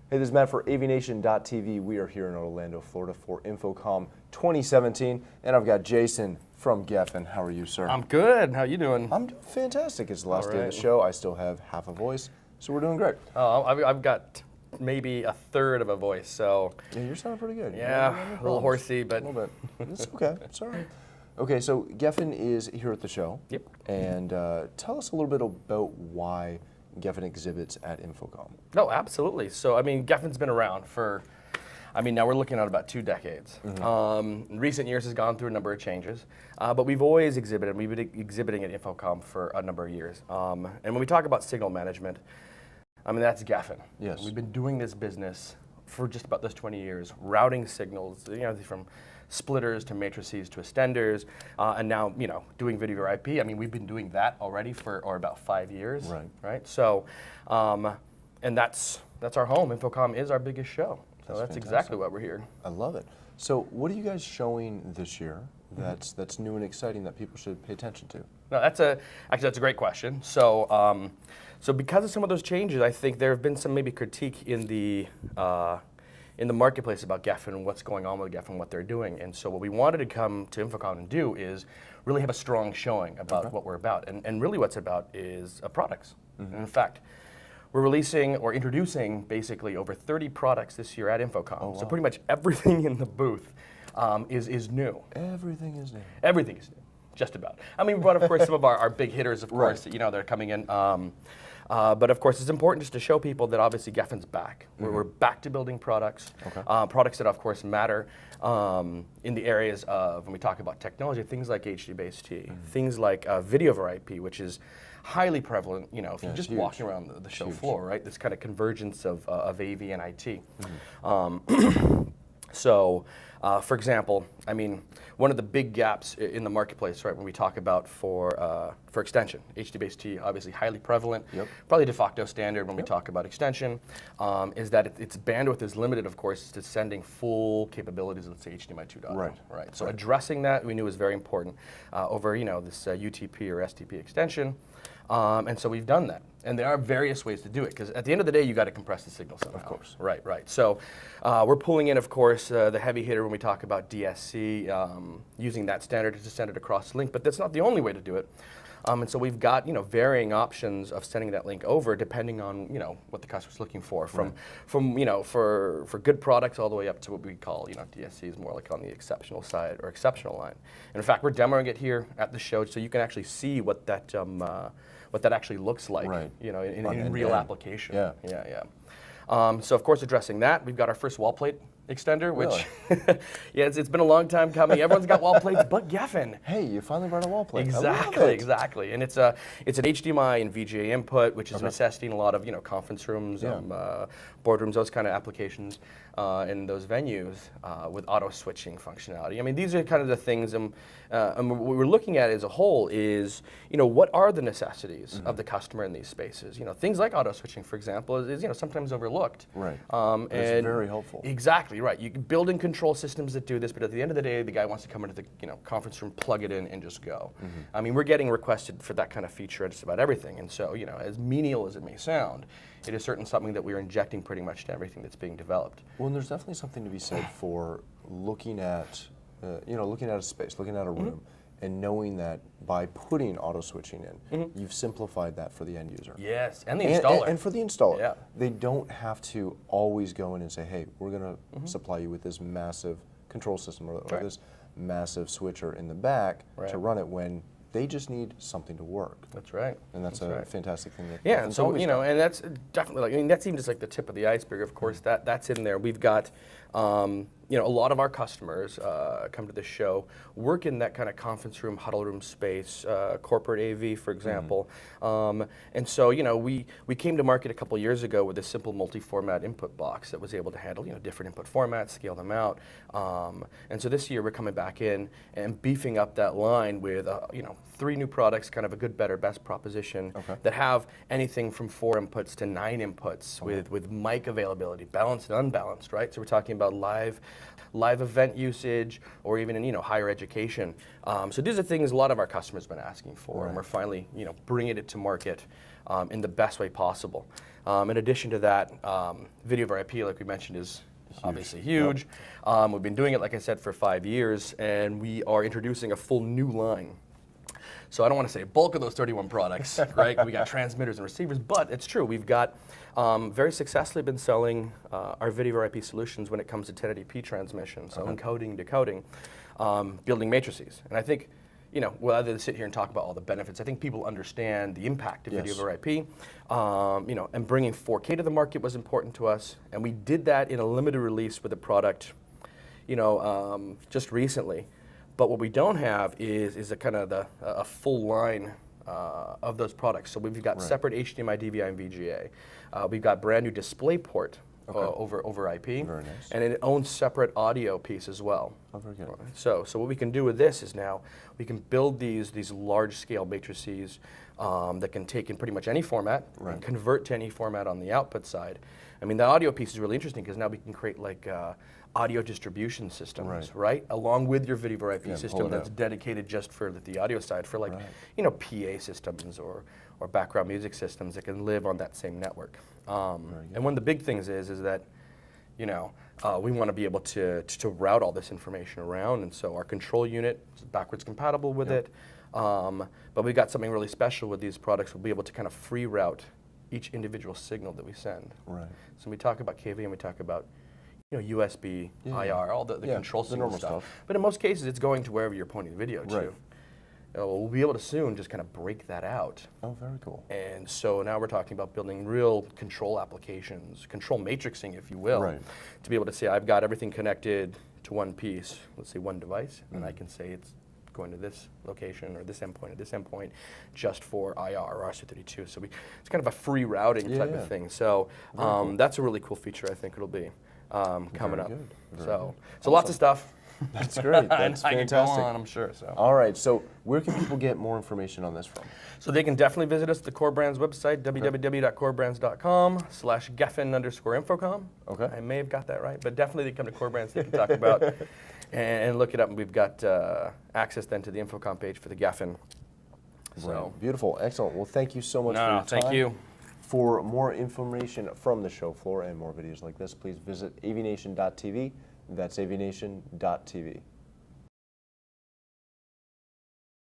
Hey, this is Matt for AVNation.tv. We are here in Orlando, Florida for InfoComm 2017, and I've got Jason from Gefen. How are you, sir? I'm good. How you doing? I'm doing fantastic. It's the last day of the show. I still have half a voice, so we're doing great. Oh, I've got maybe a third of a voice, so. Yeah, you're sounding pretty good. Yeah, a little horsey, but. A little bit. It's okay. It's all right. Okay, so Gefen is here at the show. Yep. And tell us a little bit about why Gefen exhibits at InfoComm. No, absolutely. So, I mean, Gefen's been around for, now we're looking at about 2 decades. In recent years has gone through a number of changes, but we've always exhibited, we've been exhibiting at InfoComm for a number of years. And when we talk about signal management, that's Gefen. Yes. We've been doing this business for just about those 20 years, routing signals, from splitters to matrices to extenders, and now, doing video over IP. We've been doing that already for about 5 years. Right. Right. So, and that's our home. InfoComm is our biggest show. So that's exactly why we're here. I love it. So what are you guys showing this year that's new and exciting that people should pay attention to? No, that's a great question. So, so because of some of those changes, I think there have been some maybe critique in the marketplace about Gefen and what's going on with Gefen and what they're doing. And so what we wanted to come to InfoComm and do is really have a strong showing about what we're about. And really what's about is products. And in fact, we're releasing or introducing basically over 30 products this year at InfoComm. Oh, wow. So pretty much everything in the booth is new. Everything is new. Everything is new, just about. We brought, of course, some of our big hitters, of course, they're coming in. But of course, it's important just to show people that obviously Gefen's back. We're back to building products, products that of course matter in the areas of, when we talk about technology, things like HDBaseT, things like video over IP, which is highly prevalent, if you're just walking around the show floor, right? This kind of convergence of AV and IT. So, for example, one of the big gaps in the marketplace, right, when we talk about for extension, HDBaseT, obviously highly prevalent, probably de facto standard when we talk about extension, is that its bandwidth is limited, of course, to sending full capabilities, let's say HDMI 2.0. Right. So addressing that, we knew was very important over, this UTP or STP extension. And so we've done that. And there are various ways to do it, because at the end of the day, you got to compress the signal somehow. Of course. Right. So we're pulling in, of course, the heavy hitter when we talk about DSC, using that standard to send it across link, but that's not the only way to do it. And so we've got, varying options of sending that link over depending on, what the customer's looking for, from for good products all the way up to what we call, DSC is more like on the exceptional side or exceptional line. And in fact, we're demoing it here at the show so you can actually see what that actually looks like, in real application. So of course, addressing that, we've got our first wall plate extender, which, it's been a long time coming. Everyone's got wall plates, but Gefen. Hey, you finally brought a wall plate. Exactly. And it's an HDMI and VGA input, which is necessitating a lot of conference rooms, boardrooms, those kind of applications in those venues with auto switching functionality. These are kind of the things, and what we're looking at as a whole is, what are the necessities of the customer in these spaces? Things like auto switching, for example, is sometimes overlooked. Right. And it's very helpful. Exactly. Right, you can build in control systems that do this, but at the end of the day, the guy wants to come into the conference room, plug it in, and just go. We're getting requested for that kind of feature at just about everything, and so as menial as it may sound, it is certainly something that we're injecting pretty much to everything that's being developed. Well, and there's definitely something to be said for looking at, looking at a space, looking at a room, and knowing that by putting auto switching in, you've simplified that for the end user. Yes, and the installer. And for the installer. They don't have to always go in and say, hey, we're going to supply you with this massive control system or this massive switcher in the back to run it, when they just need something to work. That's right. And that's a fantastic thing. And so, and that's definitely, that's even just like the tip of the iceberg, of course, that's in there. We've got, a lot of our customers come to this show, work in that kind of conference room, huddle room space, corporate AV, for example. And so, we came to market a couple years ago with a simple multi-format input box that was able to handle, different input formats, scale them out. And so this year we're coming back in and beefing up that line with, 3 new products, kind of a good, better, best proposition that have anything from 4 inputs to 9 inputs with mic availability, balanced and unbalanced, right? So we're talking about live live event usage, or even in higher education. So these are things a lot of our customers have been asking for, and we're finally bringing it to market in the best way possible. In addition to that, video over IP, like we mentioned, is obviously huge. We've been doing it, like I said, for 5 years, and we are introducing a full new line. So I don't want to say bulk of those 31 products, right? We got transmitters and receivers, but it's true. We've got very successfully been selling our video over IP solutions when it comes to 1080p transmission, so encoding, decoding, building matrices. And I think, rather than sit here and talk about all the benefits, I think people understand the impact of video over IP. And bringing 4K to the market was important to us, and we did that in a limited release with a product, just recently. But what we don't have is a kind of a full line of those products. So we've got separate HDMI, DVI, and VGA. We've got brand new DisplayPort over IP, Very nice. and it owns separate audio piece as well. Oh, very good. So what we can do with this is now we can build these large scale matrices that can take in pretty much any format and convert to any format on the output side. I mean, the audio piece is really interesting because now we can create like audio distribution systems, right? Along with your video over IP system that's dedicated just for the audio side, for like, PA systems or background music systems that can live on that same network. And one of the big things is that, we want to be able to route all this information around, and so our control unit is backwards compatible with it. But we've got something really special with these products. We'll be able to kind of free route each individual signal that we send. Right. So we talk about KV and we talk about USB, IR, all the control signal stuff. But in most cases, it's going to wherever you're pointing the video to. We'll be able to soon just kind of break that out. Oh, very cool. And so now we're talking about building real control applications, control matrixing, if you will, to be able to say, I've got everything connected to one piece, let's say one device, and I can say it's going to this location or this endpoint just for IR or RC32. So it's kind of a free routing type of thing. So that's a really cool feature I think it'll be coming up. So lots of stuff. That's great. That's fantastic. I can go on, I'm sure. So. All right. So where can people get more information on this from? So they can definitely visit us at the Core Brands website, www.corebrands.com/Gefen_InfoComm. Okay. I may have got that right, but definitely they come to Core Brands, they can talk about and look it up. And we've got access then to the InfoComm page for the Gefen. So beautiful, excellent. Well, thank you so much for your time. Thank you. For more information from the show floor and more videos like this, please visit avnation.tv. That's avnation.tv.